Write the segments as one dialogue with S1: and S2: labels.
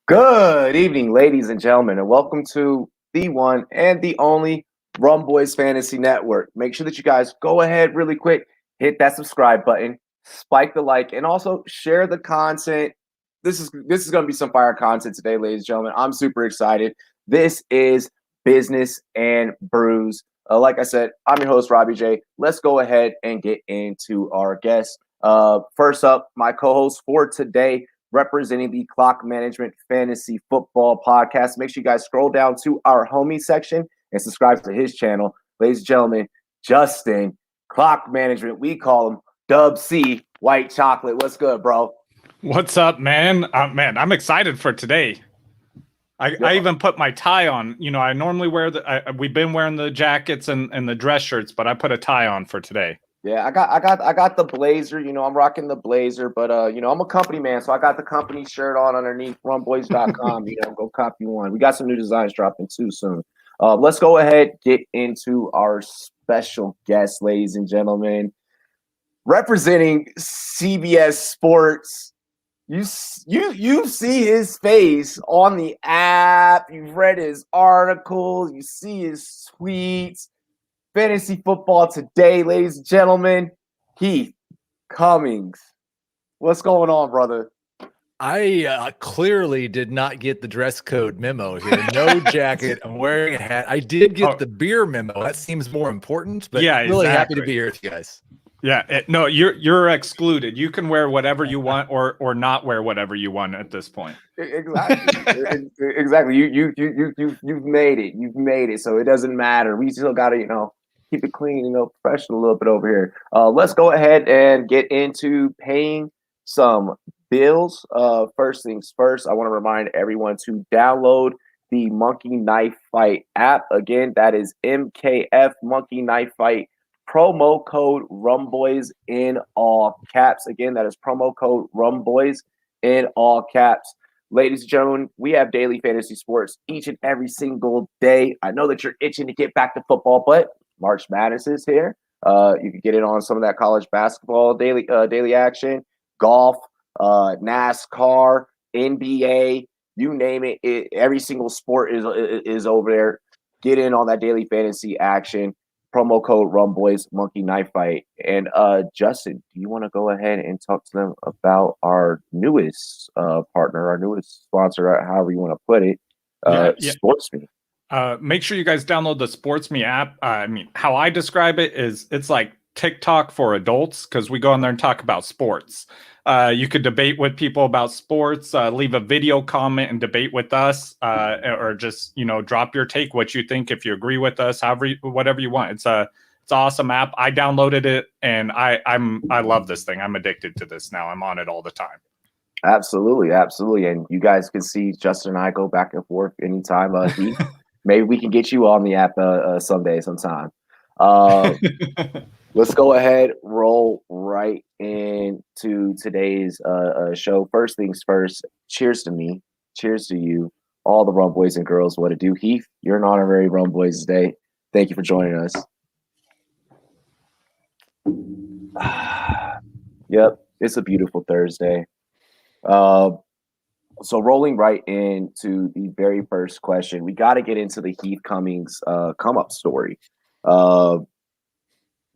S1: Good evening, ladies and gentlemen, and welcome to the one and the only Rum Boys Fantasy Network. Make sure that you guys go ahead really quick, hit that subscribe button, spike the like, and also share the content. This is going to be some fire content today, ladies and gentlemen. I'm super excited. This is Business and Brews. Like I said, I'm your host, Robbie J. Let's go ahead and get into our guests. First up, my co-host for today, representing the Clock Management Fantasy Football Podcast. Make sure you guys scroll down to our homie section and subscribe to his channel. Ladies and gentlemen, Justin, Clock Management, we call him Dub C, White Chocolate. What's good, bro?
S2: What's up, man? Man, I'm excited for today. I even put my tie on. You know, I normally wear we've been wearing the jackets and the dress shirts, but I put a tie on for today.
S1: Yeah, I got the blazer. You know, I'm rocking the blazer, but you know, I'm a company man, so I got the company shirt on underneath rumboys.com. You know, go copy one. We got some new designs dropping too soon. Let's go ahead, get into our special guest, ladies and gentlemen. Representing CBS Sports. You see his face on the app. You've read his articles. You see his tweets. Fantasy football today, ladies and gentlemen. Heath, Cummings. What's going on, brother?
S3: I clearly did not get the dress code memo here. No jacket. I'm wearing a hat. I did get the beer memo. That seems more important, but
S2: yeah,
S3: really happy to be here with you guys.
S2: Yeah, no, you're excluded. You can wear whatever you want or not wear whatever you want at this point.
S1: Exactly. Exactly. You've made it. You've made it. So it doesn't matter. We still got to, keep it clean, professional a little bit over here. Let's go ahead and get into paying some bills. First things first, I want to remind everyone to download the Monkey Knife Fight app. Again, that is MKF Monkey Knife Fight. Promo code RUMBOYS in all caps. Again, that is promo code RUMBOYS in all caps. Ladies and gentlemen, we have daily fantasy sports each and every single day. I know that you're itching to get back to football, but March Madness is here. You can get in on some of that college basketball daily action, golf, NASCAR, NBA, you name it. Every single sport is over there. Get in on that daily fantasy action. Promo code RUMBOYS Monkey Knife Fight. And Justin, do you want to go ahead and talk to them about our newest partner, our newest sponsor, however you want to put it, SportsMe?
S2: Make sure you guys download the SportsMe app. I mean, how I describe it is it's like TikTok for adults because we go on there and talk about sports. You could debate with people about sports, leave a video comment and debate with us, or just, drop your take, what you think, if you agree with us, whatever you want. It's an awesome app. I downloaded it and I love this thing. I'm addicted to this now. I'm on it all the time.
S1: Absolutely. Absolutely. And you guys can see Justin and I go back and forth anytime. Maybe we can get you on the app sometime. Let's go ahead, roll right into today's show. First things first, cheers to me. Cheers to you, all the Rum Boys and girls. What to do. Heath, you're an honorary Rum Boys today. Thank you for joining us. Yep, it's a beautiful Thursday. So rolling right into the very first question, we got to get into the Heath Cummings come-up story.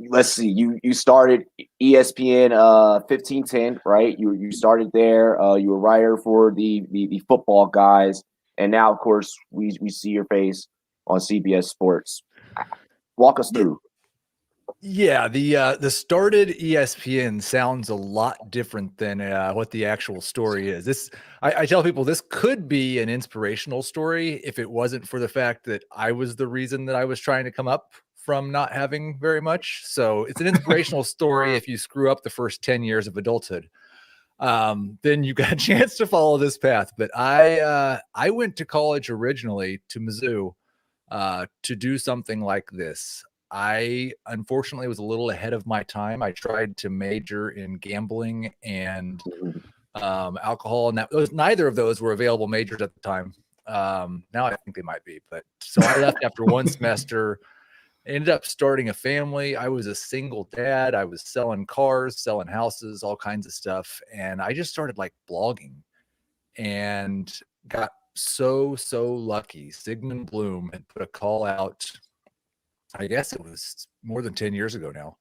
S1: Let's see. You started ESPN 1510, right? You started there. You were a writer for the football guys, and now, of course, we see your face on CBS Sports. Walk us through.
S3: Yeah, the started ESPN sounds a lot different than what the actual story is. I tell people this could be an inspirational story if it wasn't for the fact that I was the reason that I was trying to come up from not having very much. So it's an inspirational story if you screw up the first 10 years of adulthood. Then you got a chance to follow this path. But I went to college originally to Mizzou to do something like this. I unfortunately was a little ahead of my time. I tried to major in gambling and alcohol, and neither of those were available majors at the time. Now I think they might be, but so I left after one semester. Ended up starting a family. I was a single dad. I was selling cars, selling houses, all kinds of stuff. And I just started like blogging. And got so lucky. Sigmund Bloom had put a call out, I guess it was more than 10 years ago now,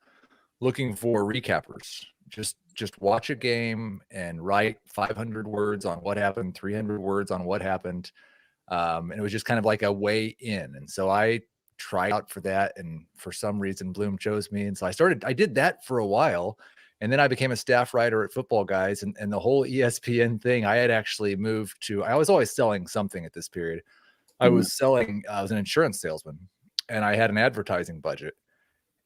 S3: looking for recappers. Just watch a game and write 500 words on what happened, 300 words on what happened. And it was just kind of like a way in. And so I tried out for that. And for some reason, Bloom chose me. And so I did that for a while. And then I became a staff writer at Football Guys, and the whole ESPN thing. I had actually moved to, I was always selling something at this period. I was an insurance salesman, and I had an advertising budget.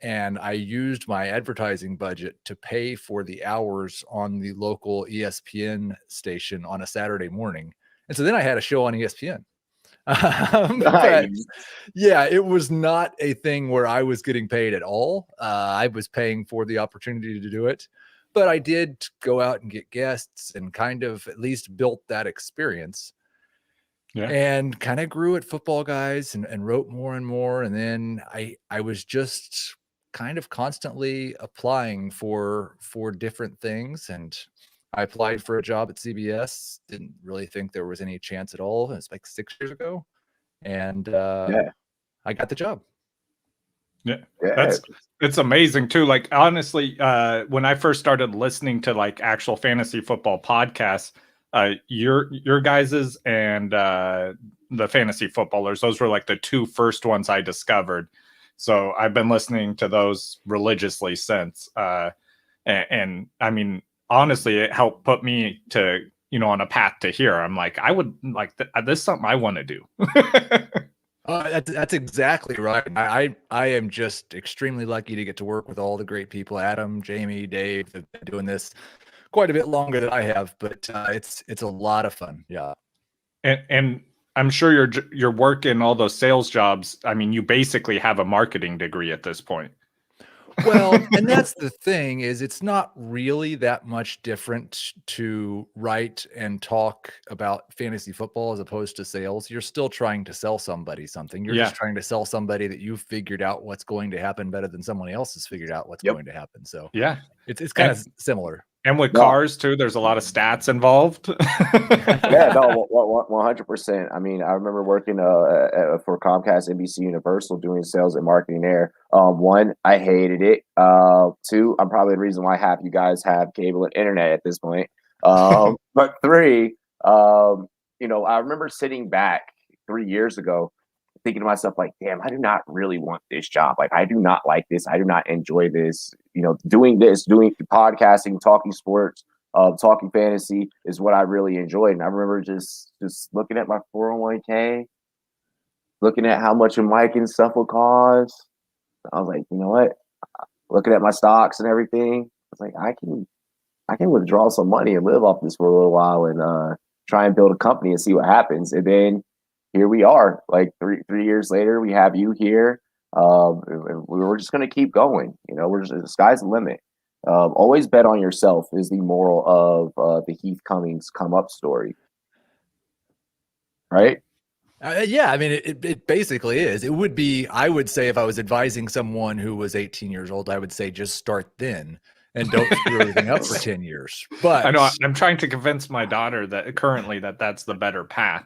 S3: And I used my advertising budget to pay for the hours on the local ESPN station on a Saturday morning. And so then I had a show on ESPN. But yeah, it was not a thing where I was getting paid at all. I was paying for the opportunity to do it, but I did go out and get guests and kind of at least built that experience. Yeah. And kind of grew at Football Guys and wrote more and more. And then I was just kind of constantly applying for different things. And I applied for a job at CBS. Didn't really think there was any chance at all. It was like 6 years ago. And I got the job.
S2: Yeah. It's amazing too. Like, honestly, when I first started listening to like actual fantasy football podcasts, your guys's and the Fantasy Footballers, those were like the two first ones I discovered. So I've been listening to those religiously since. And I mean, honestly, it helped put me to, on a path to here. I'm like, I would like this is something I want to do.
S3: That's exactly right. I am just extremely lucky to get to work with all the great people. Adam, Jamie, Dave have been doing this quite a bit longer than I have, but it's a lot of fun. Yeah.
S2: And I'm sure your work in all those sales jobs, I mean, you basically have a marketing degree at this point.
S3: Well, and that's the thing, is it's not really that much different to write and talk about fantasy football as opposed to sales. You're still trying to sell somebody something. You're just trying to sell somebody that you've figured out what's going to happen better than someone else has figured out what's going to happen. So
S2: yeah,
S3: it's kind of similar.
S2: And with cars too, there's a lot of stats involved.
S1: Yeah, no, 100%. I mean, I remember working for Comcast, NBC Universal, doing sales and marketing there. One, I hated it. Two, I'm probably the reason why half you guys have cable and internet at this point. But three, I remember sitting back 3 years ago, thinking to myself, like, damn, I do not really want this job. Like, I do not like this. I do not enjoy this. Doing podcasting, talking sports, talking fantasy is what I really enjoyed. And I remember just looking at my 401k, looking at how much a mic and stuff will cost. I was like, you know what? Looking at my stocks and everything, I was like, I can withdraw some money and live off this for a little while and try and build a company and see what happens. And then here we are, like three years later, we have you here. We're just going to keep going. The sky's the limit. Always bet on yourself is the moral of the Heath Cummings come up story. Right?
S3: Yeah, I mean, it basically is. It would be, I would say, if I was advising someone who was 18 years old, I would say just start then and don't screw everything up for 10 years. But
S2: I know I'm trying to convince my daughter that currently that's the better path.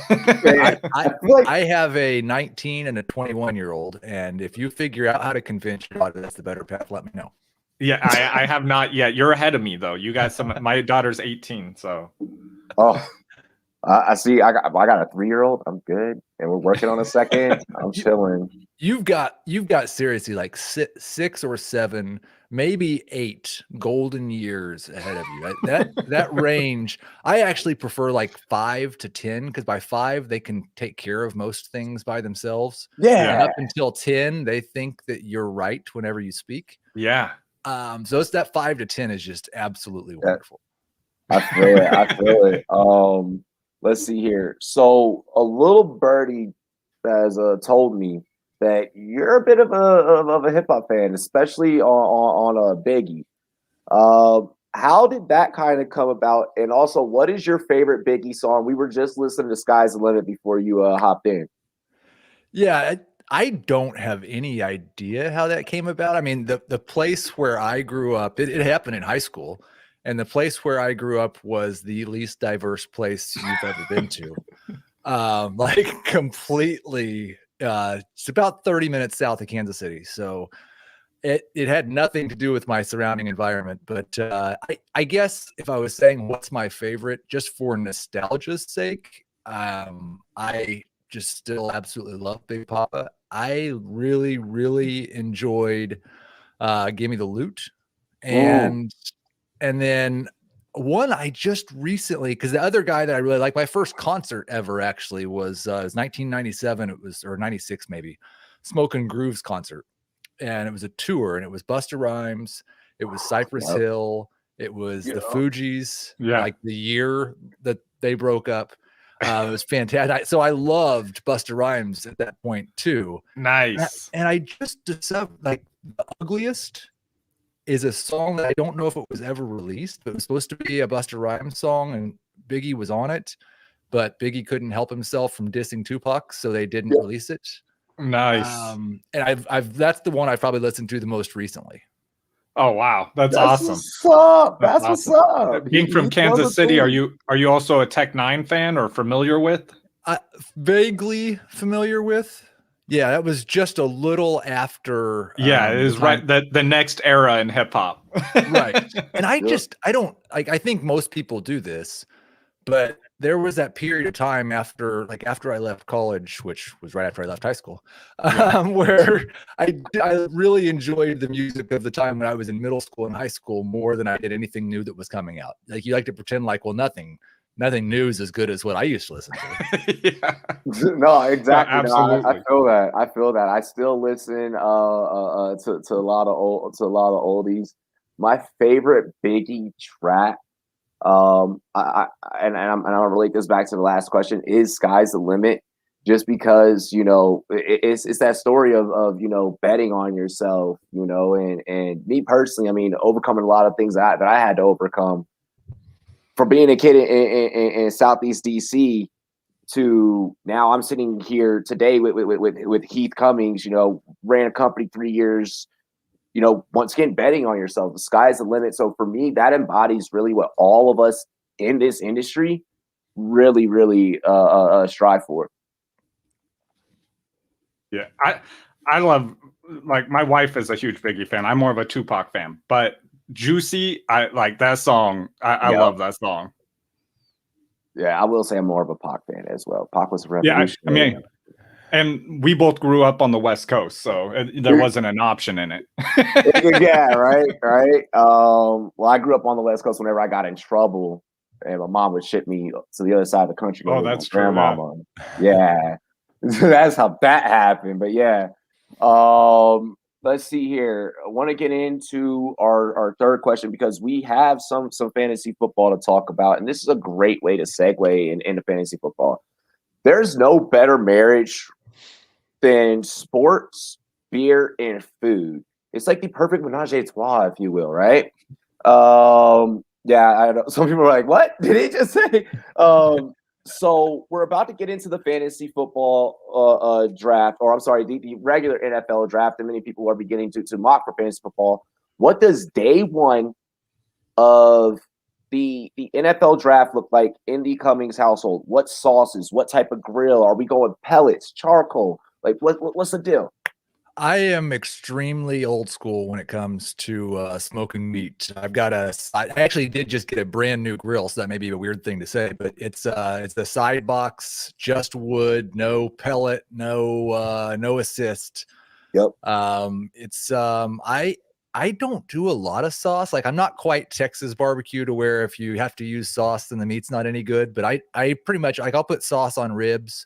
S3: I have a 19 and a 21-year-old, and if you figure out how to convince your daughter that's the better path, let me know.
S2: Yeah, I have not yet. You're ahead of me though. You got my daughter's 18, so.
S1: Oh, I see. I got a 3-year-old. I'm good, and we're working on a second. I'm chilling.
S3: You've got seriously like 6 or 7, maybe 8 golden years ahead of you. That range, I actually prefer like 5 to 10, because by 5 they can take care of most things by themselves.
S1: Yeah.
S3: And up until 10, they think that you're right whenever you speak.
S2: Yeah.
S3: So it's that 5 to 10 is just absolutely wonderful.
S1: I feel it. Let's see here. So a little birdie has told me that you're a bit of a hip hop fan, especially on a Biggie. How did that kind of come about? And also, what is your favorite Biggie song? We were just listening to Sky's the Limit before you hopped in.
S3: Yeah, I don't have any idea how that came about. I mean, the place where I grew up, it happened in high school. And the place where I grew up was the least diverse place you've ever been to. Like completely, it's about 30 minutes south of Kansas City. So it had nothing to do with my surrounding environment. But I guess if I was saying what's my favorite, just for nostalgia's sake, I just still absolutely love Big Papa. I really, really enjoyed Give Me the Loot. And then one I just recently, because the other guy that I really like, my first concert ever actually was 1997. It was, or 96 maybe, Smokin' Grooves concert. And it was a tour, and it was Busta Rhymes. It was Cypress Hill. It was the Fugees, like the year that they broke up. It was fantastic. So I loved Busta Rhymes at that point too.
S2: Nice.
S3: And I just discovered, like, The Ugliest is a song that I don't know if it was ever released, but it was supposed to be a Busta Rhymes song, and Biggie was on it, but Biggie couldn't help himself from dissing Tupac, so they didn't release it.
S2: Nice.
S3: And I've that's the one I probably listened to the most recently.
S2: Oh wow, that's awesome.
S1: What's up. That's what's up.
S2: Being from Kansas City, are you also a Tech Nine fan or familiar with?
S3: Vaguely familiar with. Yeah, that was just a little after.
S2: Yeah, it is right. The next era in hip hop.
S3: Right. And I don't like, I think most people do this, but there was that period of time after I left college, which was right after I left high school, where I really enjoyed the music of the time when I was in middle school and high school more than I did anything new that was coming out. Like, you like to pretend like, well, nothing new is as good as what I used to listen to.
S1: No, exactly.
S2: Absolutely.
S1: No, I feel that. I still listen to a lot of oldies. My favorite Biggie track, I'm gonna relate this back to the last question, is "Sky's the Limit," just because, you know, it's that story of you know, betting on yourself, you know, and me personally, I mean, overcoming a lot of things that I had to overcome. From being a kid in Southeast DC to now, I'm sitting here today with Heath Cummings. You know, ran a company 3 years. You know, once again, betting on yourself. The sky's the limit. So for me, that embodies really what all of us in this industry really, really strive for.
S2: Yeah, I love, like, my wife is a huge Biggie fan. I'm more of a Tupac fan, but Juicy, I like that song. I love that song.
S1: Yeah, I will say I'm more of a Pac fan as well. Pac was a revolution.
S2: Yeah, I mean, and we both grew up on the West Coast, so there wasn't an option in it.
S1: Yeah, right. Well, I grew up on the West Coast. Whenever I got in trouble, and my mom would ship me to the other side of the country.
S2: Oh, that's true.
S1: Grandmama. Yeah. That's how that happened. But yeah. Let's see here. I want to get into our third question, because we have some fantasy football to talk about, and this is a great way to segue into fantasy football. There's no better marriage than sports, beer, and food. It's like the perfect menage a trois, if you will, right? Yeah, I know. Some people are like, "What did he just say?" So we're about to get into the fantasy football draft, or I'm sorry, the regular NFL draft, and many people are beginning to mock for fantasy football. What does day one of the NFL draft look like in the Cummings household? What sauces? What type of grill? Are we going pellets, charcoal? Like, what's the deal?
S3: I am extremely old school when it comes to smoking meat. I actually did just get a brand new grill, so that may be a weird thing to say, but it's the side box, just wood, no pellet, no assist.
S1: Yep.
S3: I don't do a lot of sauce. Like, I'm not quite Texas barbecue to where if you have to use sauce, then the meat's not any good. But I pretty much, like, I'll put sauce on ribs.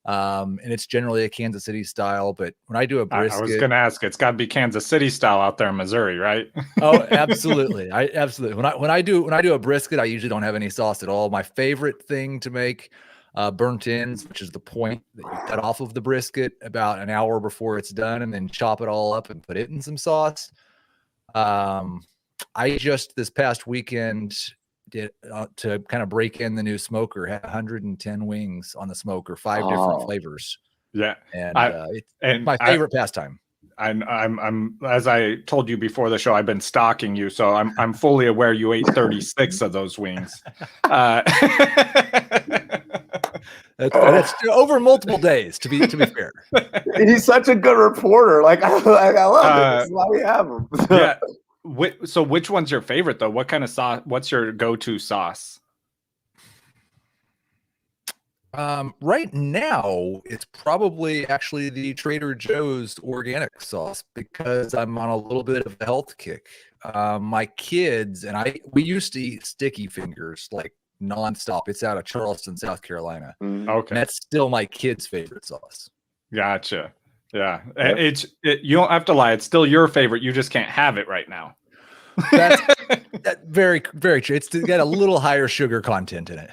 S3: And it's generally a Kansas City style, but when I do a brisket,
S2: I was going to ask, it's got to be Kansas City style out there in Missouri, right?
S3: Oh, absolutely. Absolutely. When I do a brisket, I usually don't have any sauce at all. My favorite thing to make burnt ends, which is the point that you cut off of the brisket about an hour before it's done, and then chop it all up and put it in some sauce. I just this past weekend did to kind of break in the new smoker, had 110 wings on the smoker, 5 different flavors.
S2: Yeah.
S3: And it's my favorite pastime.
S2: I'm as I told you before the show, I've been stalking you, so I'm fully aware you ate 36 of those wings.
S3: That's over multiple days. To be fair,
S1: He's such a good reporter. Like I love it. This is why we have him.
S2: Yeah. So which one's your favorite though? What kind of sauce? What's your go-to sauce?
S3: Right now, it's probably actually the Trader Joe's organic sauce because I'm on a little bit of a health kick. My kids and we used to eat sticky fingers like nonstop. It's out of Charleston, South Carolina.
S2: Okay,
S3: and that's still my kids' favorite sauce.
S2: Gotcha. Yeah, yep. You don't have to lie. It's still your favorite. You just can't have it right now.
S3: That's very, very true. It's got a little higher sugar content in it.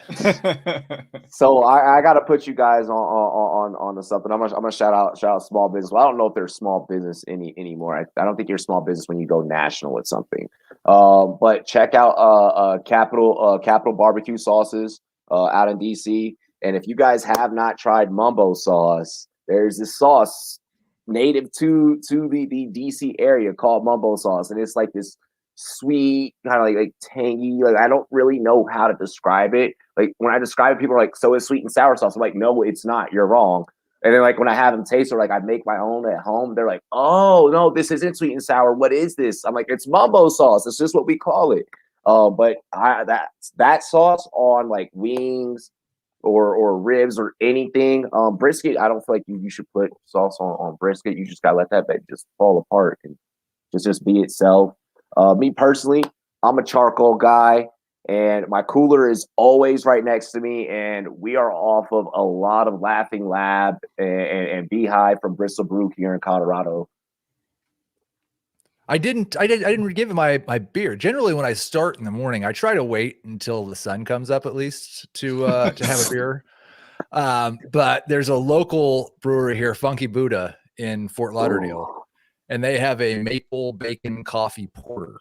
S1: So I got to put you guys on to something. I'm gonna shout out small business. Well, I don't know if they're small business anymore. I don't think you're small business when you go national with something. But check out Capital Barbecue Sauces out in DC. And if you guys have not tried Mumbo sauce, there's this sauce native to the DC area called Mumbo sauce, and it's like this sweet, kind of like tangy. Like I don't really know how to describe it. Like when I describe it, people are like, "So it's sweet and sour sauce." I'm like, "No, it's not. You're wrong." And then like when I have them taste, or like I make my own at home, they're like, "Oh no, this isn't sweet and sour. What is this?" I'm like, "It's Mumbo sauce. It's just what we call it." But that sauce on like wings or ribs or anything. Brisket, I don't feel like you should put sauce on brisket. You just gotta let that just fall apart and just be itself. Me personally, I'm a charcoal guy, and my cooler is always right next to me, and we are off of a lot of Laughing Lab and Beehive from Bristol Brew here in Colorado.
S3: I didn't give it my beer. Generally, when I start in the morning, I try to wait until the sun comes up at least to have a beer. But there's a local brewery here, Funky Buddha, in Fort Lauderdale. And they have a maple bacon coffee porter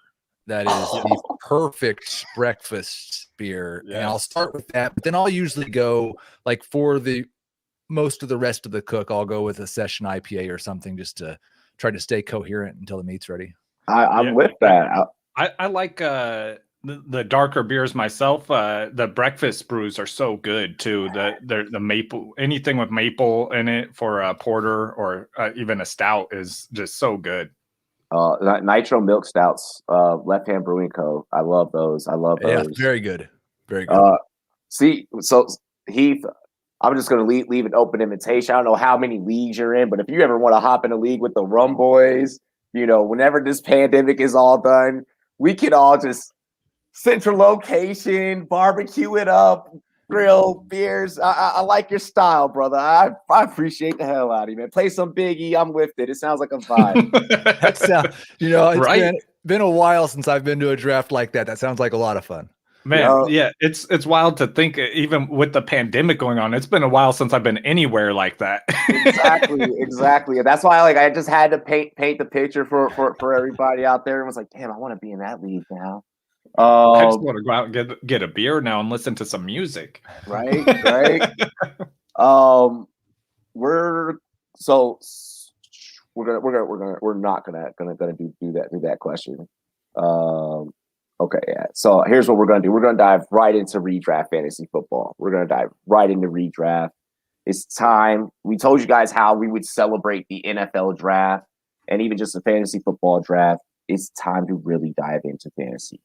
S3: that is the perfect breakfast beer. Yes. And I'll start with that, but then I'll usually go like for the most of the rest of the cook, I'll go with a session IPA or something just to try to stay coherent until the meat's ready.
S1: I'm with that.
S2: I like the darker beers myself. The breakfast brews are so good too. The maple, anything with maple in it for a porter or even a stout is just so good.
S1: Nitro Milk Stouts, Left Hand Brewing Co. I love those.
S3: Yeah, very good. Very good.
S1: So Heath, I'm just going to leave an open invitation. I don't know how many leagues you're in, but if you ever want to hop in a league with the Rum Boys, whenever this pandemic is all done, we could all just central location, barbecue it up, grill, beers. I like your style, brother. I appreciate the hell out of you, man. Play some Biggie. I'm with it. It sounds like a vibe.
S3: That sounds, it's been a while since I've been to a draft like that. That sounds like a lot of fun.
S2: Man, yeah, it's wild to think, even with the pandemic going on, it's been a while since I've been anywhere like that.
S1: Exactly. That's why I just had to paint the picture for everybody out there and was like, damn, I want to be in that league now.
S2: I just want to go out and get a beer now and listen to some music.
S1: Right. We're not gonna do that question. Okay, yeah. So here's what we're gonna do. We're gonna dive right into redraft fantasy football. We're gonna dive right into redraft. It's time. We told you guys how we would celebrate the NFL draft and even just the fantasy football draft. It's time to really dive into fantasy.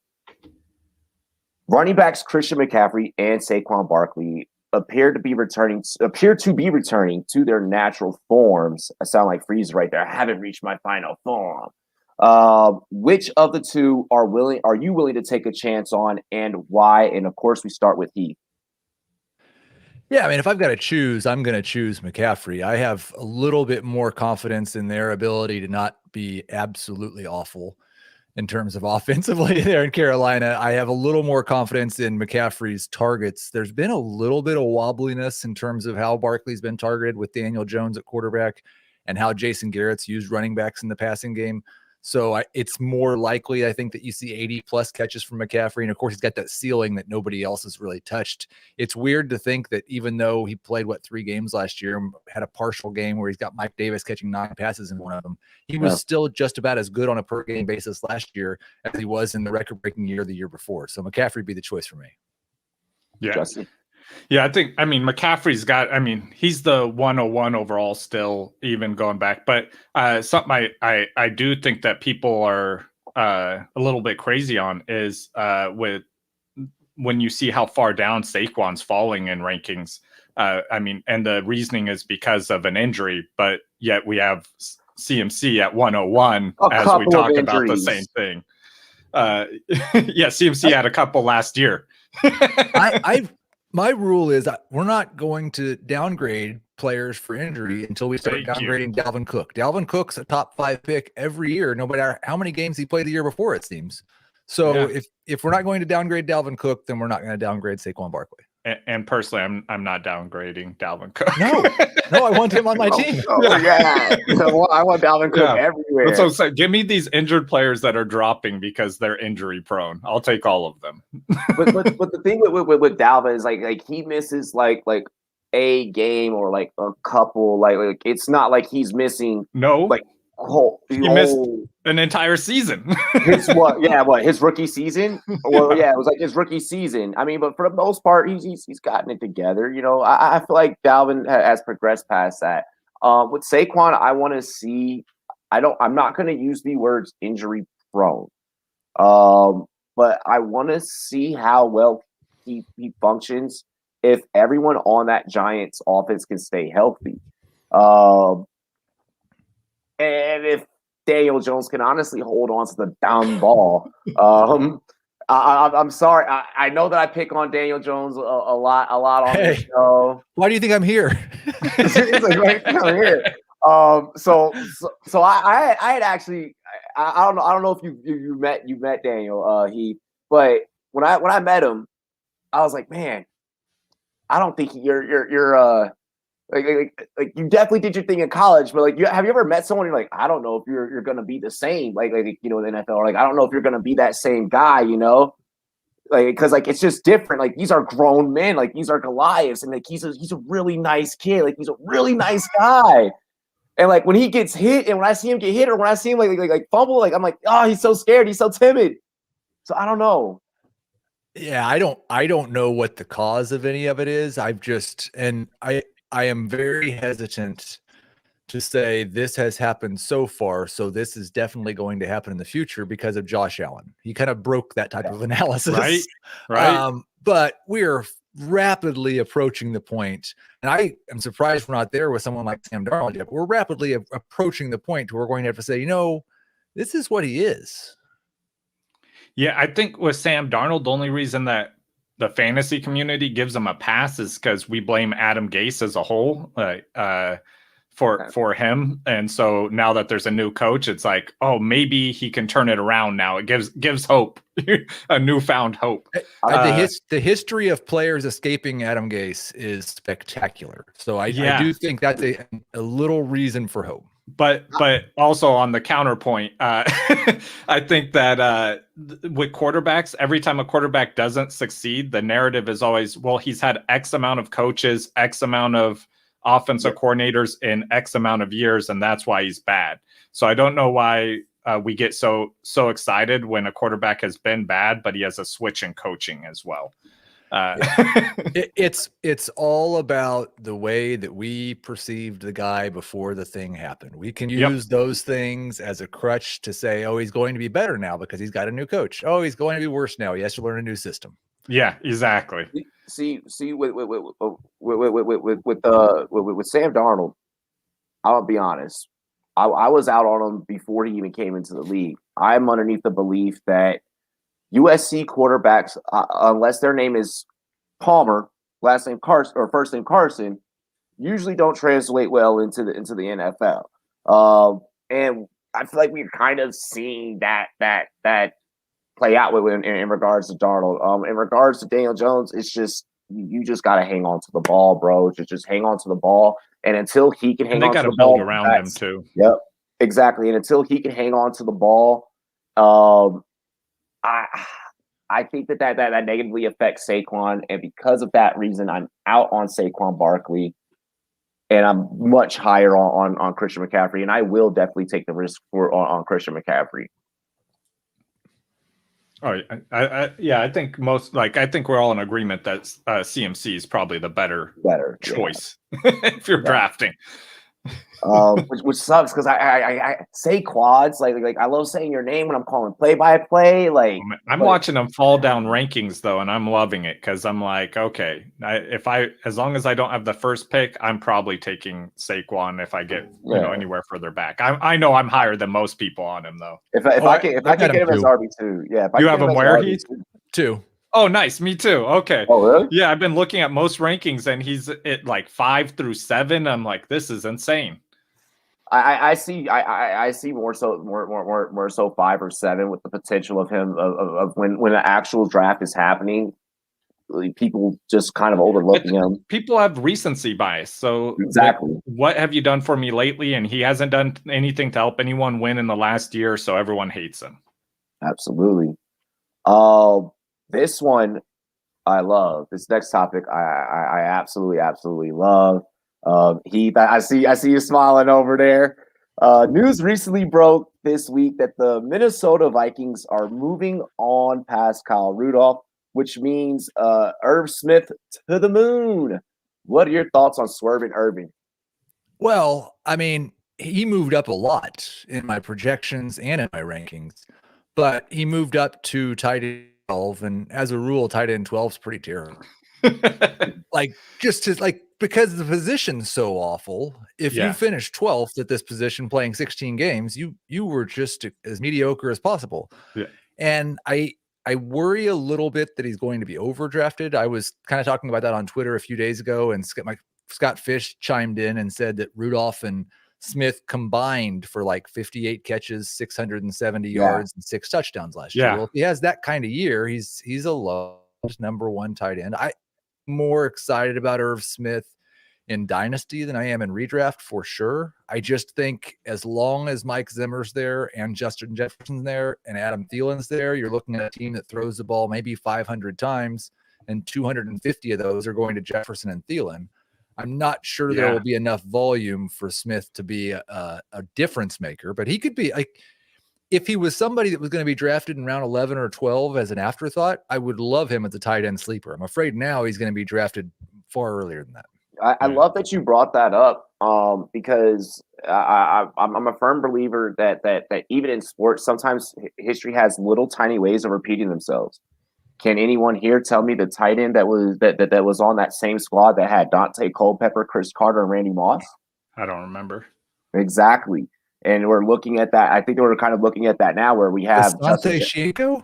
S1: Running backs Christian McCaffrey and Saquon Barkley appear to be returning to their natural forms. I sound like Freeze right there. I haven't reached my final form. Which of the two are you willing to take a chance on, and why? And of course, we start with Heath.
S3: Yeah, I mean, if I've got to choose, I'm going to choose McCaffrey. I have a little bit more confidence in their ability to not be absolutely awful in terms of offensively there in Carolina. I have a little more confidence in McCaffrey's targets. There's been a little bit of wobbliness in terms of how Barkley's been targeted with Daniel Jones at quarterback and how Jason Garrett's used running backs in the passing game. So it's more likely, I think, that you see 80 plus catches from McCaffrey. And of course, he's got that ceiling that nobody else has really touched. It's weird to think that even though he played, 3 games last year, had a partial game where he's got Mike Davis catching 9 passes in one of them, he was still just about as good on a per game basis last year as he was in the record breaking year the year before. So McCaffrey would be the choice for me.
S2: Yeah.
S1: Justin?
S2: Yeah, McCaffrey's he's the 101 overall still, even going back. But something I do think that people are a little bit crazy on is with when you see how far down Saquon's falling in rankings. And the reasoning is because of an injury, but yet we have CMC at 101 as we talk about the same thing. CMC had a couple last year.
S3: My rule is we're not going to downgrade players for injury until we start downgrading Dalvin Cook. Dalvin Cook's a top 5 pick every year, no matter how many games he played the year before, it seems. So if we're not going to downgrade Dalvin Cook, then we're not going to downgrade Saquon Barkley.
S2: And personally, I'm not downgrading Dalvin Cook.
S3: No, I want him on my team.
S1: I want Dalvin Cook everywhere.
S2: That's what I'm saying. Give me these injured players that are dropping because they're injury prone. I'll take all of them.
S1: but the thing with Dalvin is like he misses like a game or like a couple. Like it's not like he's missing.
S2: No, he missed an entire season.
S1: His rookie season? Well, it was like his rookie season. But for the most part, he's gotten it together. I feel like Dalvin has progressed past that. With Saquon, I want to see. I'm not going to use the words injury prone, but I want to see how well he functions if everyone on that Giants offense can stay healthy. And if Daniel Jones can honestly hold on to the down ball. I'm sorry. I know that I pick on Daniel Jones a lot on the show.
S3: Why do you think I'm here?
S1: I'm here. So I had actually I don't know if you met Daniel Heath, but when I met him, I was like, man, I don't think you're like you definitely did your thing in college, but like, have you ever met someone you're like, I don't know if you're gonna be the same, like in the NFL, or like I don't know if you're gonna be that same guy, like because like it's just different. Like these are grown men, like these are Goliaths, and like he's a really nice kid, like he's a really nice guy. And like when he gets hit, and when I see him get hit, or when I see him like fumble, like I'm like, oh, he's so scared, he's so timid. So I don't know.
S3: Yeah, I don't know what the cause of any of it is. I am very hesitant to say this has happened so far, so this is definitely going to happen in the future because of Josh Allen. He kind of broke that type of analysis.
S2: Right.
S3: But we're rapidly approaching the point, and I am surprised we're not there with someone like Sam Darnold yet, but we're rapidly approaching the point where we're going to have to say, this is what he is.
S2: Yeah, I think with Sam Darnold, the only reason that the fantasy community gives him a pass is because we blame Adam Gase as a whole for him. And so now that there's a new coach, it's like, oh, maybe he can turn it around now. It gives hope, a newfound hope.
S3: The history of players escaping Adam Gase is spectacular. So I do think that's a little reason for hope.
S2: But also on the counterpoint, I think that with quarterbacks, every time a quarterback doesn't succeed, the narrative is always, well, he's had X amount of coaches, X amount of offensive coordinators in X amount of years, and that's why he's bad. So I don't know why we get so excited when a quarterback has been bad, but he has a switch in coaching as well.
S3: It's all about the way that we perceived the guy before the thing happened. We can use those things as a crutch to say, oh, he's going to be better now because he's got a new coach. Oh, he's going to be worse now. He has to learn a new system.
S2: Yeah, exactly.
S1: See, with Sam Darnold, I'll be honest. I was out on him before he even came into the league. I'm underneath the belief that USC quarterbacks, unless their name is Palmer, last name Carson, or first name Carson, usually don't translate well into the NFL. And I feel like we're kind of seeing that play out in regards to Darnold. In regards to Daniel Jones, it's just you just got to hang on to the ball, bro. Just hang on to the ball, and until he can hang on to the ball,
S2: they got to build around him too.
S1: Yep. Exactly. And until he can hang on to the ball, I think that negatively affects Saquon. And because of that reason, I'm out on Saquon Barkley. And I'm much higher on Christian McCaffrey. And I will definitely take the risk on Christian McCaffrey.
S2: Oh, I think I think we're all in agreement that CMC is probably the better choice if you're drafting.
S1: Which sucks because I say quads like I love saying your name when I'm calling play-by-play. Like
S2: I'm watching them fall down rankings though, and I'm loving it because I'm like, okay, as long as I don't have the first pick, I'm probably taking Saquon if I get anywhere further back. I know I'm higher than most people on him though.
S1: If I can get him as RB2, yeah.
S2: You have him where, Heath?
S3: 2.
S2: Oh, nice. Me too. Okay.
S1: Oh, really?
S2: Yeah, I've been looking at most rankings, and he's at like 5 through 7. I'm like, this is insane.
S1: I see more so 5 or 7 with the potential of him of when the actual draft is happening. People just kind of overlooking him.
S2: People have recency bias. So
S1: exactly,
S2: what have you done for me lately? And he hasn't done anything to help anyone win in the last year, so everyone hates him.
S1: Absolutely. This one I love. This next topic I absolutely love. Heath, I see you smiling over there. News recently broke this week that the Minnesota Vikings are moving on past Kyle Rudolph, which means Irv Smith to the moon. What are your thoughts on swerving Irving?
S3: Well, I mean, he moved up a lot in my projections and in my rankings, but he moved up to tight end 12, and as a rule, tight end 12 is pretty terrible. Because the position's so awful. If you finish 12th at this position playing 16 games, you were just as mediocre as possible.
S2: Yeah.
S3: And I worry a little bit that he's going to be overdrafted. I was kind of talking about that on Twitter a few days ago, and Scott Fish chimed in and said that Rudolph and Smith combined for like 58 catches, 670 yards, and 6 touchdowns last year. Well, if he has that kind of year, he's a low number 1 tight end. I'm more excited about Irv Smith in Dynasty than I am in redraft for sure. I just think as long as Mike Zimmer's there and Justin Jefferson's there and Adam Thielen's there, you're looking at a team that throws the ball maybe 500 times and 250 of those are going to Jefferson and Thielen. I'm not sure there will be enough volume for Smith to be a difference maker, but he could be like, if he was somebody that was going to be drafted in round 11 or 12 as an afterthought, I would love him as a tight end sleeper. I'm afraid now he's going to be drafted far earlier than that.
S1: I love that you brought that up because I'm a firm believer that even in sports, sometimes history has little tiny ways of repeating themselves. Can anyone here tell me the tight end that was on that same squad that had Dante Culpepper, Chris Carter, and Randy Moss?
S2: I don't remember.
S1: Exactly. And we're looking at that. I think we're kind of looking at that now where we have
S3: Asante Shiko.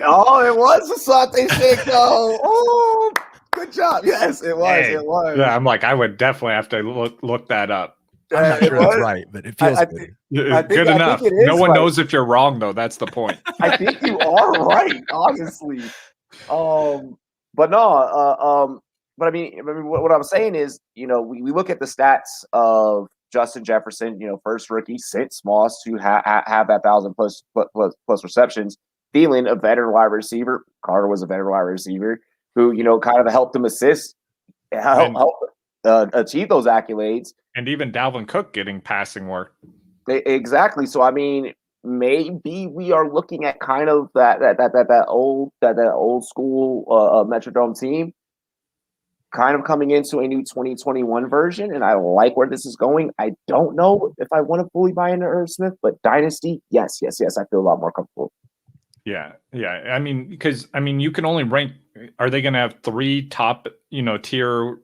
S1: Oh, it was Asante Shiko. Oh, good job. Yes, it was.
S2: Hey.
S1: It was.
S2: Yeah, I'm like, I would definitely have to look that up.
S3: I'm not sure that's right, but it feels good.
S2: Good enough. No one knows if you're wrong, though. That's the point.
S1: I think you are right, honestly. But no. But I mean, what I'm saying is, we look at the stats of Justin Jefferson, first rookie since Moss to have that 1,000 plus receptions. Thielen, a veteran wide receiver. Carter was a veteran wide receiver who, kind of helped him help achieve those accolades.
S2: And even Dalvin Cook getting passing work.
S1: Exactly. So I mean, maybe we are looking at kind of that old school Metrodome team kind of coming into a new 2021 version, and I like where this is going. I don't know if I want to fully buy into Irv Smith, but Dynasty, yes, I feel a lot more comfortable.
S2: Yeah. I mean, because you can only rank. Are they going to have 3 top, tier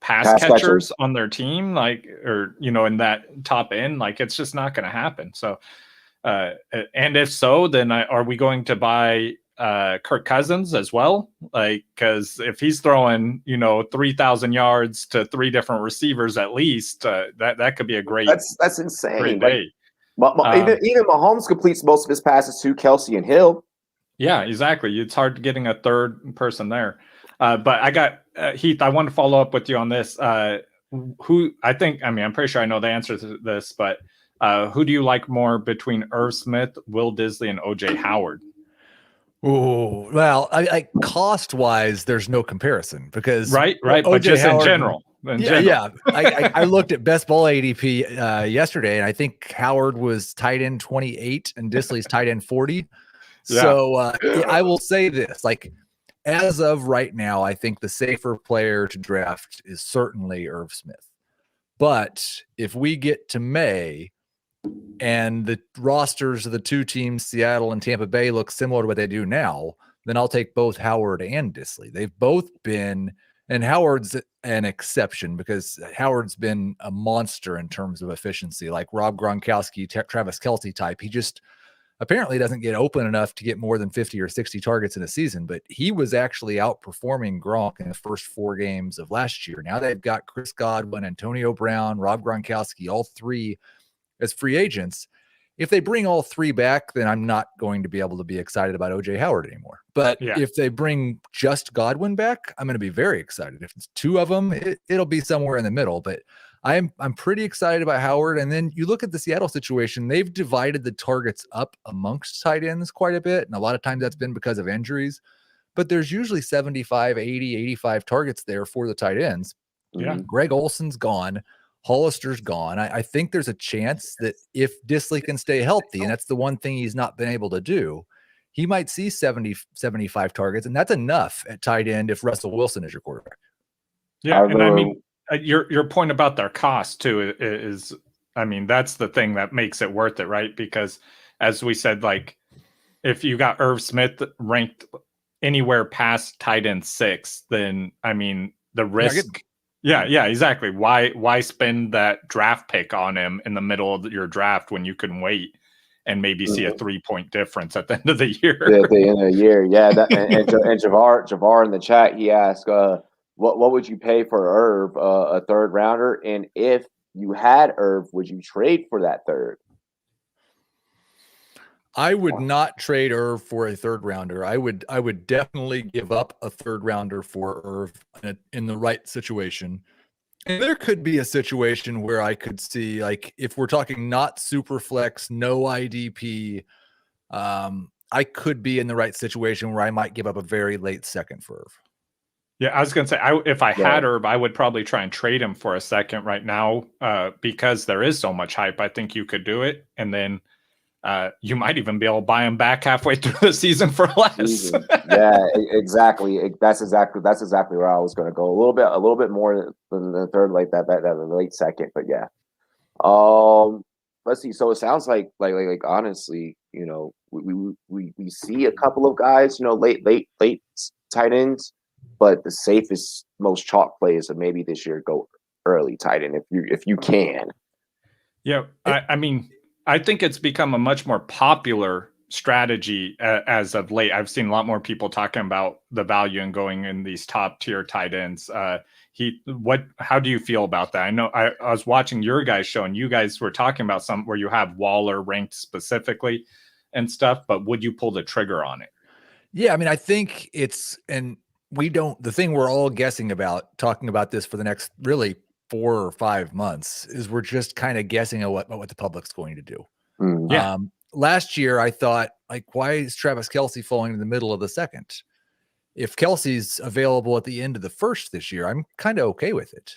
S2: pass catchers on their team, in that top end? It's just not going to happen. So, and if so, then are we going to buy Kirk Cousins as well? Because if he's throwing 3,000 yards to 3 different receivers at least, that could be a great.
S1: That's insane.
S2: Great day.
S1: Even Mahomes completes most of his passes to Kelsey and Hill.
S2: Yeah, exactly. It's hard getting a third person there. But I got Heath. I want to follow up with you on this. I'm pretty sure I know the answer to this, but Who do you like more between Irv Smith, Will Disley, and OJ Howard?
S3: Oh, well, I cost wise, there's no comparison because
S2: right, but
S3: OJ
S2: just
S3: Howard,
S2: in general.
S3: Yeah. I looked at best ball ADP yesterday, and I think Howard was tight end 28 and Disley's tight end 40. So I will say this, like, as of right now, I think the safer player to draft is certainly Irv Smith. But if we get to May and the rosters of the two teams, Seattle and Tampa Bay, look similar to what they do now, then I'll take both Howard and Disley. They've both been, and Howard's an exception because Howard's been a monster in terms of efficiency, like Rob Gronkowski, Travis Kelce type. He just apparently doesn't get open enough to get more than 50 or 60 targets in a season, but he was actually outperforming Gronk in the first 4 games of last year. Now they've got Chris Godwin, Antonio Brown, Rob Gronkowski, all 3 as free agents. If they bring all 3 back, then I'm not going to be able to be excited about OJ Howard anymore. But if they bring just Godwin back, I'm going to be very excited. If it's 2 of them, it'll be somewhere in the middle. But I'm pretty excited about Howard. And then you look at the Seattle situation, they've divided the targets up amongst tight ends quite a bit. And a lot of times that's been because of injuries. But there's usually 75, 80, 85 targets there for the tight ends.
S2: Yeah.
S3: Greg Olson's gone. Hollister's gone. I think there's a chance that if Disley can stay healthy, and that's the one thing he's not been able to do, he might see 70, 75 targets, and that's enough at tight end if Russell Wilson is your quarterback.
S2: Yeah, and I mean, your point about their cost too is, I mean, that's the thing that makes it worth it, right? Because as we said, like, if you got Irv Smith ranked anywhere past tight end 6, then I mean the risk. Yeah, exactly. Why spend that draft pick on him in the middle of your draft when you can wait and maybe see a 3-point difference at the end of the year?
S1: Yeah, at the end of the year, yeah. And Javar in the chat, he asked, what would you pay for Irv, a 3rd rounder? And if you had Irv, would you trade for that 3rd?
S3: I would not trade Irv for a 3rd rounder. I would definitely give up a 3rd rounder for Irv in the right situation. And there could be a situation where I could see, like, if we're talking not super flex, no IDP, I could be in the right situation where I might give up a very late 2nd for Irv.
S2: Yeah, I was going to say, if I had Irv, I would probably try and trade him for a 2nd right now because there is so much hype. I think you could do it. And then you might even be able to buy him back halfway through the season for less.
S1: Yeah, exactly. That's exactly where I was going to go. A little bit more than the 3rd, like that late 2nd. But yeah, let's see. So it sounds like honestly, you know, we see a couple of guys, you know, late tight ends, but the safest, most chalk plays of maybe this year go early tight end if you can.
S2: Yeah, I mean, I think it's become a much more popular strategy as of late. I've seen a lot more people talking about the value in going in these top tier tight ends. How do you feel about that? I know I was watching your guys' show and you guys were talking about some where you have Waller ranked specifically and stuff, but would you pull the trigger on it? Yeah,
S3: I mean, I think the thing we're all guessing about, talking about this for the next really 4 or 5 months, is we're just kind of guessing at what the public's going to do.
S2: Yeah.
S3: Last year I thought, like, why is Travis Kelce falling in the middle of the 2nd? If Kelce's available at the end of the 1st this year, I'm kind of okay with it.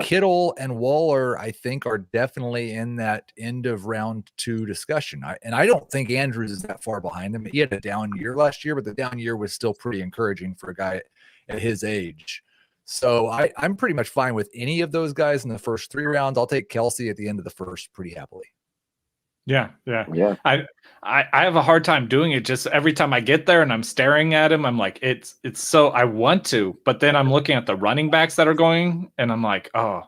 S3: Kittle and Waller, I think, are definitely in that end of round 2 discussion. I don't think Andrews is that far behind him. He had a down year last year, but the down year was still pretty encouraging for a guy at his age. So I'm pretty much fine with any of those guys in the first 3 rounds. I'll take Kelce at the end of the 1st pretty happily.
S2: Yeah. I have a hard time doing it. Just every time I get there and I'm staring at him, I'm like, it's so I want to, but then I'm looking at the running backs that are going and I'm like, oh,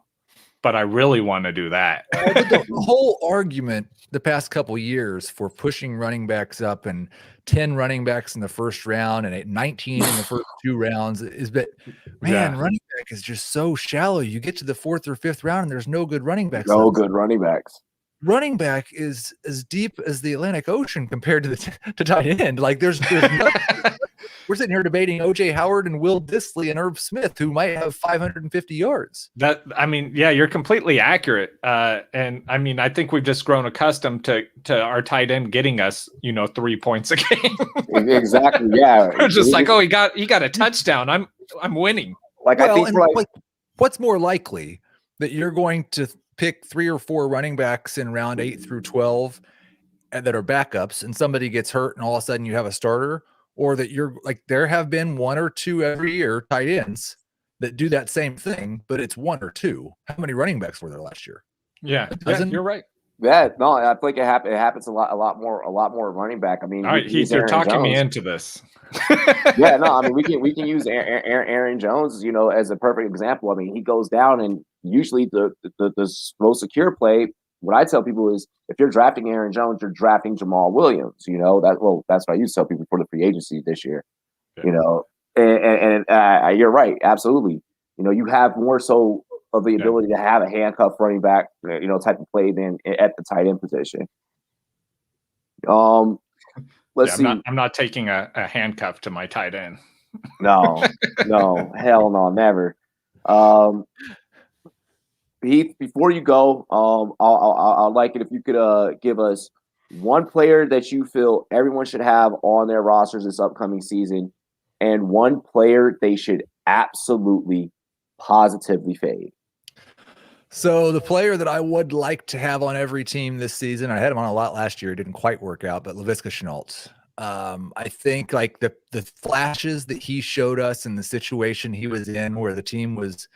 S2: but I really want to do that.
S3: The whole argument the past couple years for pushing running backs up and 10 running backs in the 1st round and 19 in the first 2 rounds is that, man, running back is just so shallow. You get to the 4th or 5th round and there's no good running backs.
S1: Good running backs.
S3: running back is as deep as the Atlantic Ocean compared to to tight end. Like there's nothing. We're sitting here debating OJ Howard and Will Dissly and Irv Smith, who might have 550 yards.
S2: You're completely accurate. And I mean, I think we've just grown accustomed to our tight end getting us, 3 points a game.
S1: Exactly. Yeah.
S2: We're just like, oh, he got a touchdown. I'm winning.
S1: I think
S3: what's more likely that you're going to pick 3 or 4 running backs in round 8 through 12 that are backups, and somebody gets hurt, and all of a sudden you have a starter, or that you're like, there have been 1 or 2 every year tight ends that do that same thing, but it's 1 or 2. How many running backs were there last year?
S2: Yeah, you're right.
S1: Yeah, no, I think it happens a lot more running back. I mean,
S2: all right, Heath, you're talking me into this.
S1: Yeah, no, I mean, we can use Aaron Jones, as a perfect example. I mean, he goes down, and usually the most secure play, what I tell people is, if you're drafting Aaron Jones, you're drafting Jamal Williams. That's what I used to tell people for the free agency this year. Yeah. And you're right, absolutely. You have more so of the ability to have a handcuff running back, type of play than at the tight end position. Let's see.
S2: I'm not taking a handcuff to my tight end.
S1: No, hell no, never. Heath, before you go, I'd like it if you could give us one player that you feel everyone should have on their rosters this upcoming season, and one player they should absolutely, positively fade.
S3: So the player that I would like to have on every team this season, I had him on a lot last year. It didn't quite work out, but Laviska Shenault. I think like the flashes that he showed us in the situation he was in, where the team was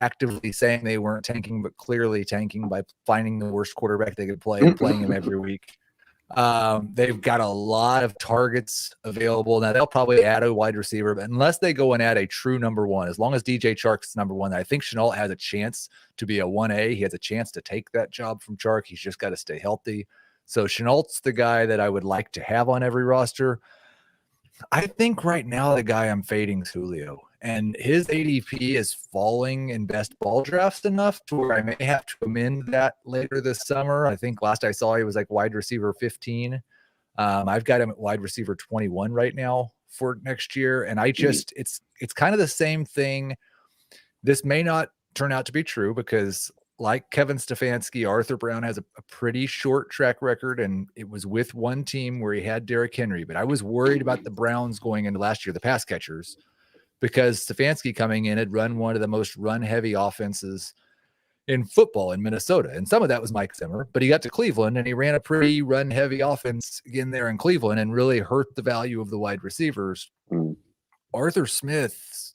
S3: actively saying they weren't tanking, but clearly tanking by finding the worst quarterback they could play and playing him every week. They've got a lot of targets available. Now they'll probably add a wide receiver, but unless they go and add a true number 1, as long as DJ Chark's number 1, I think Shenault has a chance to be a 1A. He has a chance to take that job from Chark. He's just got to stay healthy. So Chenault's the guy that I would like to have on every roster. I think right now the guy I'm fading is Julio, and his ADP is falling in best ball drafts enough to where I may have to amend that later this summer. I think last I saw he was like wide receiver 15. I've got him at wide receiver 21 right now for next year. And I just, it's kind of the same thing. This may not turn out to be true because, like Kevin Stefanski, Arthur Brown has a pretty short track record, and it was with one team where he had Derrick Henry. But I was worried about the Browns going into last year, the pass catchers, because Stefanski coming in had run one of the most run-heavy offenses in football in Minnesota. And some of that was Mike Zimmer, but he got to Cleveland and he ran a pretty run-heavy offense again there in Cleveland and really hurt the value of the wide receivers. Arthur Smith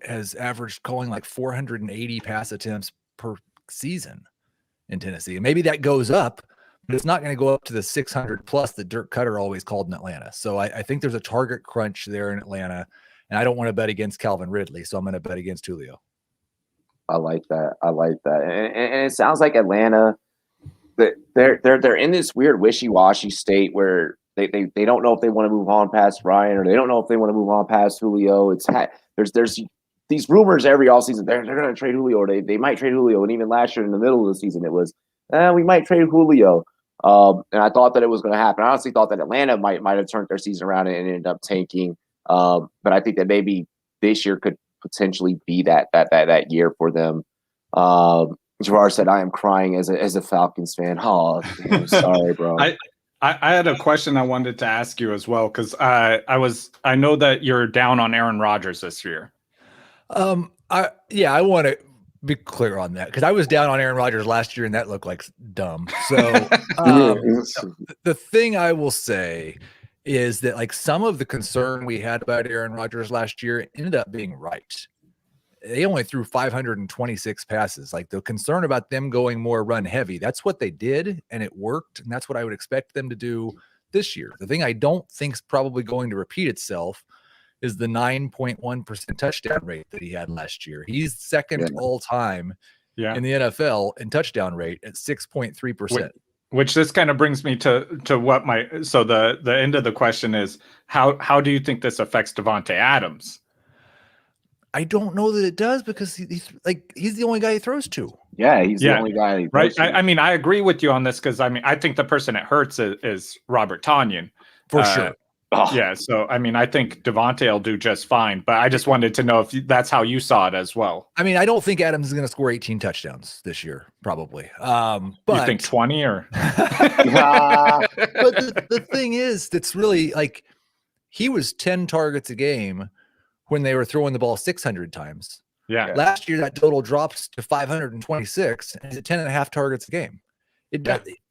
S3: has averaged calling like 480 pass attempts per season in Tennessee. And maybe that goes up, but it's not going to go up to the 600 plus that Dirk Cutter always called in Atlanta. So I think there's a target crunch there in Atlanta, and I don't want to bet against Calvin Ridley, so I'm going to bet against Julio.
S1: I like that. And it sounds like Atlanta, they're in this weird wishy-washy state where they don't know if they want to move on past Ryan, or they don't know if they want to move on past Julio. There's these rumors every offseason. They're going to trade Julio, or they might trade Julio. And even last year in the middle of the season, it was, we might trade Julio. And I thought that it was going to happen. I honestly thought that Atlanta might have turned their season around and ended up tanking. But I think that maybe this year could potentially be that year for them. Gerard said, "I am crying as a Falcons fan." Oh, I'm sorry, bro.
S2: I had a question I wanted to ask you as well, because I know that you're down on Aaron Rodgers this year.
S3: I want to be clear on that, because I was down on Aaron Rodgers last year and that looked like dumb. So the thing I will say is that like some of the concern we had about Aaron Rodgers last year ended up being right. They only threw 526 passes. Like the concern about them going more run heavy, that's what they did, and it worked. And that's what I would expect them to do this year. The thing I don't think is probably going to repeat itself is the 9.1% touchdown rate that he had last year. He's second all time in the NFL in touchdown rate at 6.3%.
S2: Which this kind of brings me to what the end of the question is, how do you think this affects Devontae Adams?
S3: I don't know that it does because he's the only guy he throws to.
S1: Yeah, he's the only guy.
S2: Right. I mean, I agree with you on this because I think the person it hurts is Robert Tonyan.
S3: For sure.
S2: Yeah. So, I mean, I think Devontae will do just fine, but I just wanted to know if that's how you saw it as well.
S3: I mean, I don't think Adams is going to score 18 touchdowns this year, probably. But
S2: you think 20 or?
S3: But the thing is, that's really like he was 10 targets a game when they were throwing the ball 600 times.
S2: Yeah.
S3: Last year, that total drops to 526, and he's at 10.5 targets a game.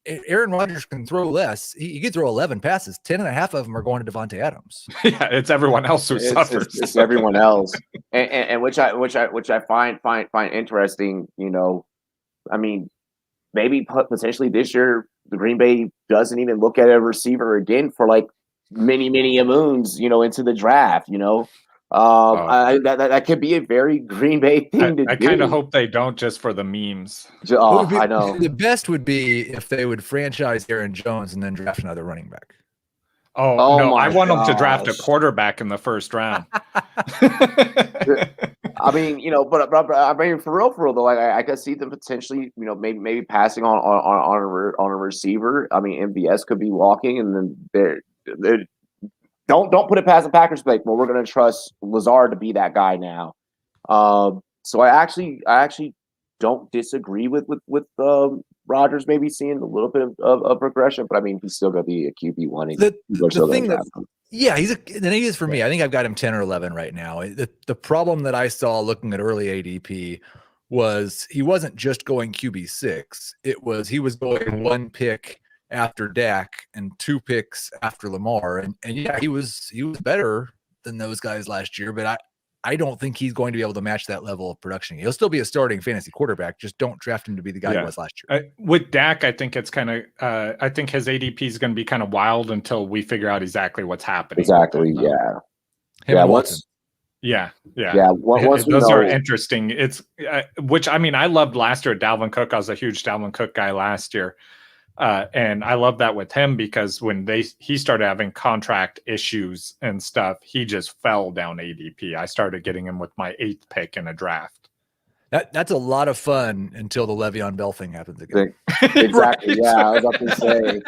S3: Aaron Rodgers can throw less. He could throw 11 passes. 10.5 of them are going to Devontae Adams.
S2: Yeah, it's everyone else who suffers.
S1: It's everyone else, and which I find interesting. You know, I mean, maybe potentially this year the Green Bay doesn't even look at a receiver again for like many moons. You know, into the draft. You know. That could be a very Green Bay thing to do.
S2: I kind of hope they don't, just for the memes.
S1: I know.
S3: The best would be if they would franchise Aaron Jones and then draft another running back.
S2: Oh no, I want them to draft a quarterback in the first round.
S1: I mean, you know, but I mean, for real though, I could see them potentially, you know, maybe passing on a receiver. I mean, MVS could be walking, and then they're Don't put it past the Packers. Like, well, we're going to trust Lazard to be that guy now. So I actually don't disagree with Rodgers maybe seeing a little bit of progression, but I mean, he's still going to be a QB1.
S3: The thing that, yeah, he is for me. I think I've got him 10 or 11 right now. The problem that I saw looking at early ADP was he wasn't just going QB6. He was going one pick after Dak and 2 picks after Lamar. And yeah, he was better than those guys last year, but I don't think he's going to be able to match that level of production. He'll still be a starting fantasy quarterback. Just don't draft him to be the guy he was last year.
S2: With Dak, I think it's kind of, I think his ADP is going to be kind of wild until we figure out exactly what's happening.
S1: Exactly. Yeah.
S3: Once
S2: those are interesting. It's which, I mean, I loved last year, Dalvin Cook. I was a huge Dalvin Cook guy last year. And I love that with him because when he started having contract issues and stuff, he just fell down ADP. I started getting him with my 8th pick in a draft.
S3: That's a lot of fun until the Le'Veon Bell thing happens again.
S1: Exactly. Right. Yeah, I was about to say.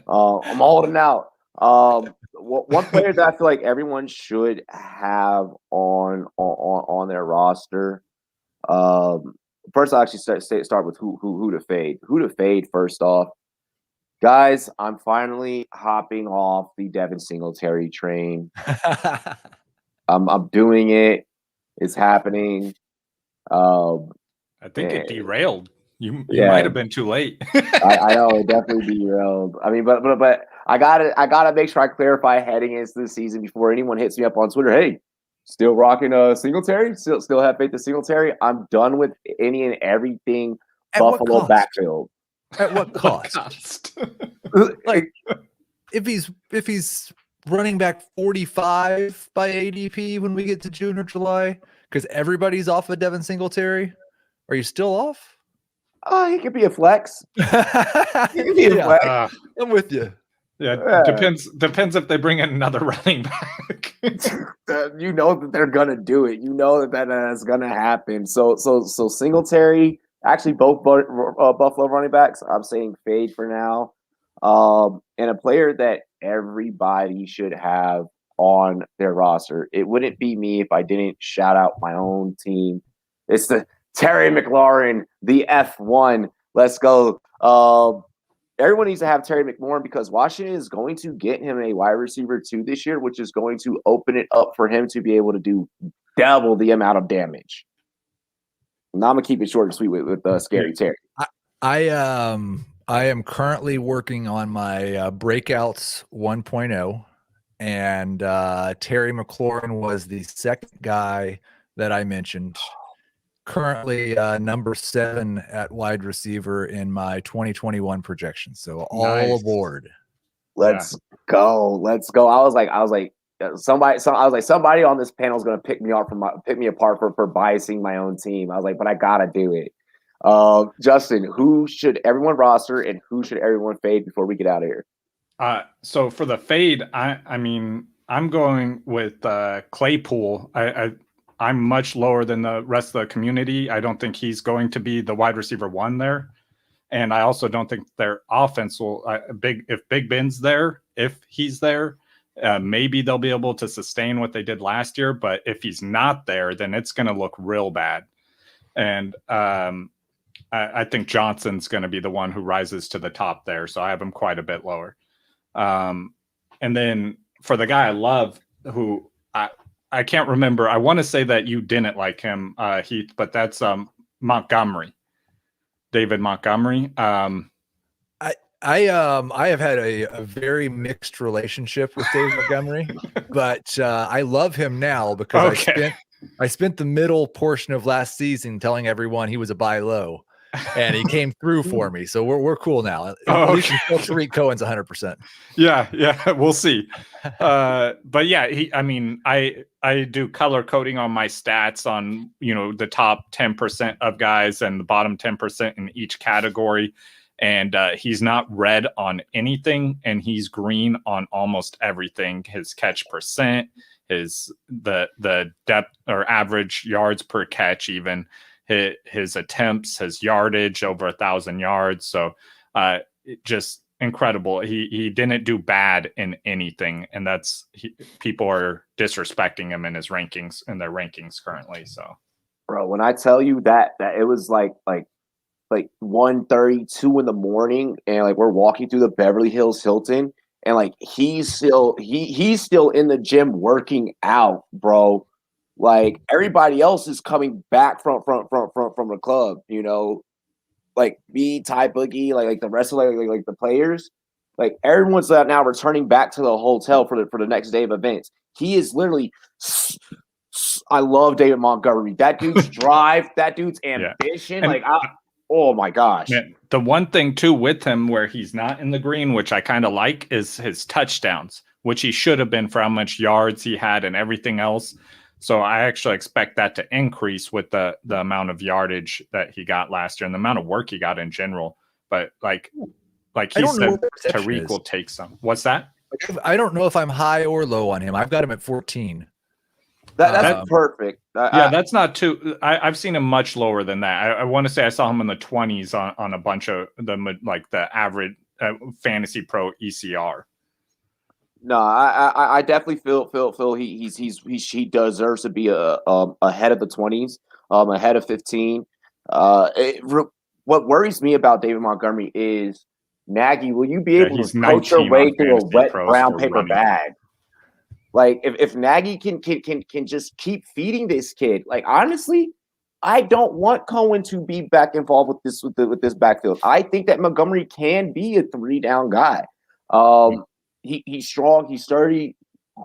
S1: I'm holding out. One player that I feel like everyone should have on their roster. First, I'll actually start with who to fade. Who to fade first off. Guys, I'm finally hopping off the Devin Singletary train. I'm doing it. It's happening.
S2: I think it derailed. You might have been too late.
S1: I know it definitely derailed. I mean, but I gotta make sure I clarify heading into the season before anyone hits me up on Twitter. Hey, still rocking Singletary? Still have faith in Singletary? I'm done with any and everything Buffalo backfield.
S3: At what cost? Like if he's running back 45 by ADP when we get to June or July, because everybody's off of Devin Singletary, are you still off?
S1: He could be a flex.
S3: Flex. I'm with you.
S2: Yeah, depends if they bring in another running back.
S1: You know that they're gonna do it. You know that's gonna happen. So Singletary, actually both Buffalo running backs, I'm saying fade for now. And a player that everybody should have on their roster. It wouldn't be me if I didn't shout out my own team. It's the Terry McLaurin, the F1. Let's go. Everyone needs to have Terry McLaurin because Washington is going to get him a wide receiver 2 this year, which is going to open it up for him to be able to do double the amount of damage. Now I'm gonna keep it short and sweet with Scary Terry.
S3: I am currently working on my breakouts 1.0, and Terry McLaurin was the second guy that I mentioned. Currently number 7 at wide receiver in my 2021 projection. So all aboard.
S1: Let's go. I was like somebody on this panel is going to pick me apart for biasing my own team. I was like, but I gotta do it. Justin, who should everyone roster and who should everyone fade before we get out of here?
S2: So for the fade, I mean, I'm going with Claypool. I'm much lower than the rest of the community. I don't think he's going to be the wide receiver 1 there. And I also don't think their offense will if Big Ben's there, if he's there, maybe they'll be able to sustain what they did last year. But if he's not there, then it's going to look real bad. And I think Johnson's going to be the one who rises to the top there. So I have him quite a bit lower. And then for the guy I love, who I can't remember, I want to say that you didn't like him, Heath, but that's Montgomery. David Montgomery.
S3: I have had a very mixed relationship with David Montgomery, but I love him now because I spent the middle portion of last season telling everyone he was a buy low, and he came through for me. So we're cool now. At least Tariq Cohen's 100%.
S2: Yeah, we'll see. But yeah, I do color coding on my stats on, the top 10% of guys and the bottom 10% in each category. And he's not red on anything, and he's green on almost everything. His catch percent, the depth or average yards per catch, even his attempts, his yardage over 1,000 yards. So just incredible. He didn't do bad in anything, and people are disrespecting him in their rankings currently. So,
S1: bro, when I tell you that it was like 1:32 in the morning, and like we're walking through the Beverly Hills Hilton, and like he's still in the gym working out, bro. Like everybody else is coming back from the club, like me, Ty Boogie, like the rest of like the players, like everyone's now returning back to the hotel for the next day of events. He is literally. I love David Montgomery. That dude's drive, that dude's ambition, oh my gosh.
S2: Man, the one thing too with him where he's not in the green, which I kind of like, is his touchdowns, which he should have been for how much yards he had and everything else. So I actually expect that to increase with the amount of yardage that he got last year and the amount of work he got in general. But like he said, Tariq will take some. What's that?
S3: I don't know if I'm high or low on him. I've got him at 14.
S1: That's perfect.
S2: That's not too. I've seen him much lower than that. I want to say I saw him in the 20s on a bunch of the average Fantasy Pro ECR.
S1: No, I definitely feel he deserves to be ahead of the 20s, ahead of 15. What worries me about David Montgomery is, Nagy, will you be able to coach your way through a wet brown paper bag? Like if Nagy can just keep feeding this kid, like honestly, I don't want Cohen to be back involved with this backfield. I think that Montgomery can be a 3-down guy. He's strong, he's sturdy,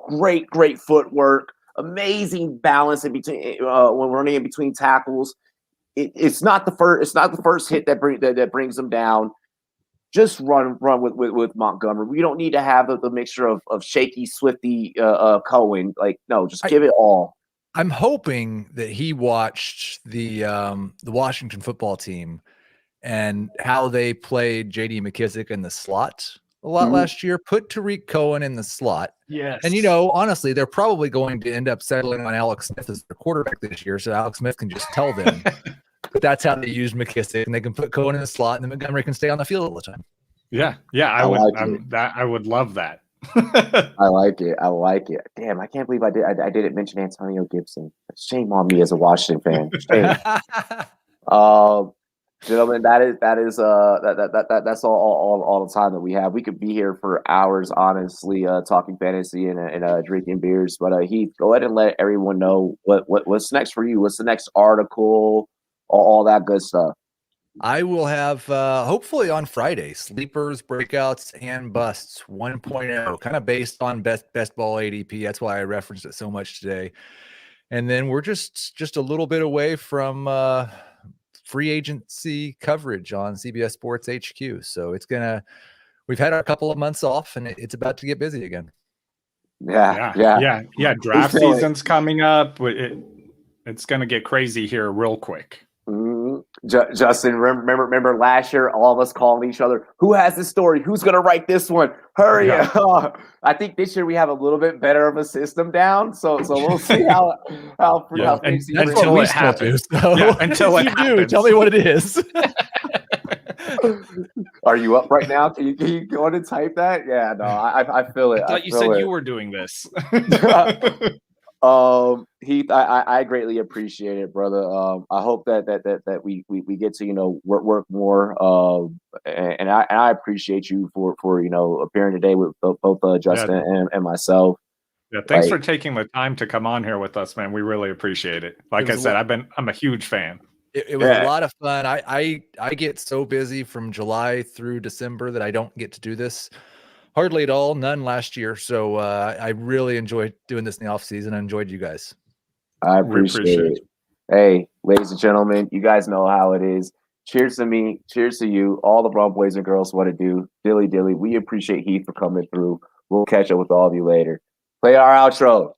S1: great footwork, amazing balance in between when running in between tackles. It's not the first hit that brings him down. Just run with Montgomery. We don't need to have the mixture of shaky, swifty Cohen. Like, no, just give it all.
S3: I'm hoping that he watched the Washington football team and how they played J.D. McKissick in the slot a lot last year. Put Tariq Cohen in the slot.
S2: Yes.
S3: And, honestly, they're probably going to end up settling on Alex Smith as their quarterback this year, so Alex Smith can just tell them. But that's how they use McKissick, and they can put Cohen in the slot, and then Montgomery can stay on the field all the time.
S2: Yeah, I would love that.
S1: I like it. Damn, I can't believe I didn't mention Antonio Gibson. Shame on me as a Washington fan. Shame. Gentlemen, that's all the time that we have. We could be here for hours, honestly, talking fantasy and drinking beers. But Heath, go ahead and let everyone know what's next for you. What's the next article? All that good stuff.
S3: I will have hopefully on Friday sleepers, breakouts, and busts 1.0, kind of based on best ball ADP. That's why I referenced it so much today. And then we're just a little bit away from free agency coverage on CBS Sports HQ. So we've had a couple of months off, and it's about to get busy again.
S1: Yeah.
S2: Draft season's coming up. It's gonna get crazy here real quick.
S1: Mm-hmm. Justin, remember last year, all of us calling each other, who has this story? Who's going to write this one? Hurry up. I think this year we have a little bit better of a system down. So we'll see how
S3: until it happens.
S2: Until
S3: you do. Tell me what it is.
S1: Are you up right now? Can you go on and type that? Yeah, no, I feel it.
S2: I thought you said you were doing this.
S1: Heath, I greatly appreciate it, brother. I hope that we get to work more. And I appreciate you for appearing today with both Justin and myself.
S2: Yeah, thanks for taking the time to come on here with us, man. We really appreciate it. Like I said, I'm a huge fan.
S3: It was a lot of fun. I get so busy from July through December that I don't get to do this hardly at all. None last year. So I really enjoyed doing this in the off season. I enjoyed you guys.
S1: I appreciate it. Hey, ladies and gentlemen, you guys know how it is. Cheers to me. Cheers to you. All the Brown boys and girls, what to do. Dilly. We appreciate Heath for coming through. We'll catch up with all of you later. Play our outro.